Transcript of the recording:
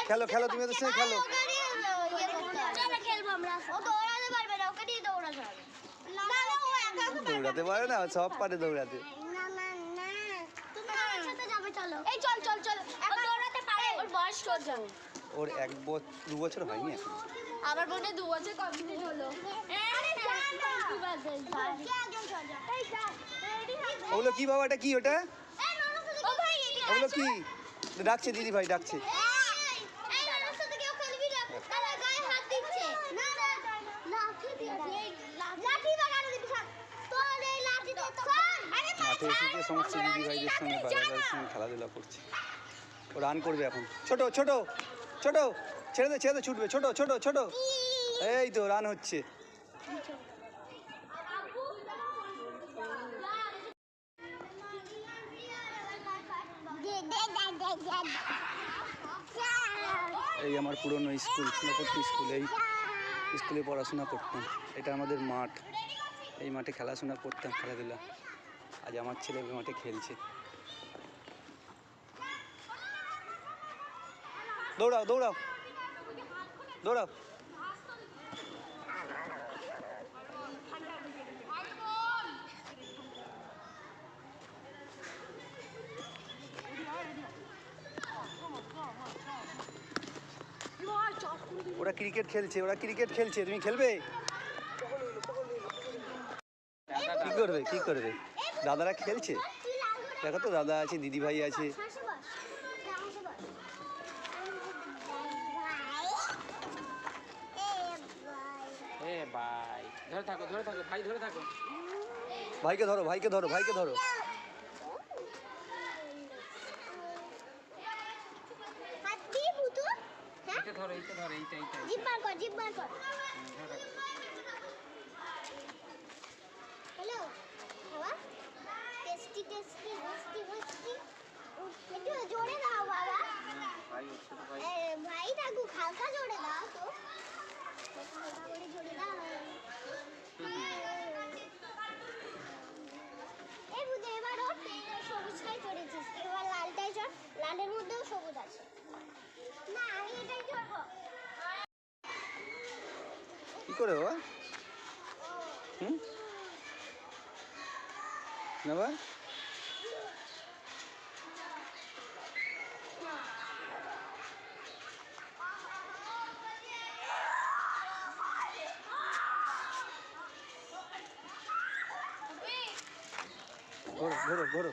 খেলো খেলো, তুমি ওদের সঙ্গে খেলো। দৌড়াতে পারে না, সব পারে দৌড়াতে। ওর 1-2 বছর হয়নি এখন। আমার বোনের 2 বছর কমপ্লিট হলো। ওগুলো কি বাবা, এটা কি ওটা? ওগুলো কি? ডাকছে দিদি ভাই, ডাকছে। মাঠে এসে সমস্ত দিদি ভাইদের সঙ্গে বাবাদের সঙ্গে খেলাধুলা করছে। ও রান করবে এখন। ছোট ছোট ছোট, ছেড়ে দে ছেড়ে দে, ছুটবে। ছোট ছোট ছোট, এই তো রান হচ্ছে। এই আমার পুরনো স্কুল, স্নেপতি স্কুল। এই স্কুলে পড়াশোনা করতাম। এটা আমাদের মাঠ, এই মাঠে খেলাশোনা করতাম, খেলাধুলা। আজ আমার ছেলে মাঠে খেলছে। দৌড়াও দৌড়াও দৌড়াও। ওরা ক্রিকেট খেলছে, ওরা ক্রিকেট খেলছে। তুমি খেলবে? কি করবে কি করবে? দাদারা খেলছে, দেখো তো, দাদা আছে, দিদি ভাই আছে। ধরে থাকো ধরে থাকো ভাই, ধরে থাকো। ভাইকে ধরো ভাইকে ধরো ভাইকে ধরো। এইটা ধরো এইটা ধরো, এইটা এইটা জিপ বার কর, জিপ বার কর। হ্যালো বাবা, টেস্টি টেস্টি টেস্টি টেস্টি। একটু জোরে দাও বাবা। ভাই হচ্ছে তো ভাই। ভাই থাকুক, হালকা জোরে দাও তো, হালকা করে জোরে দাও। এই বুঝে এবার ওর সবুজটাই চড়েছিস, এবার লালটাই চড়। লালের মধ্যেও সবুজ আছে। না আমি এটাই চড়বো। কি করে বাবা? নেবা? ধরো ধরো ধরো।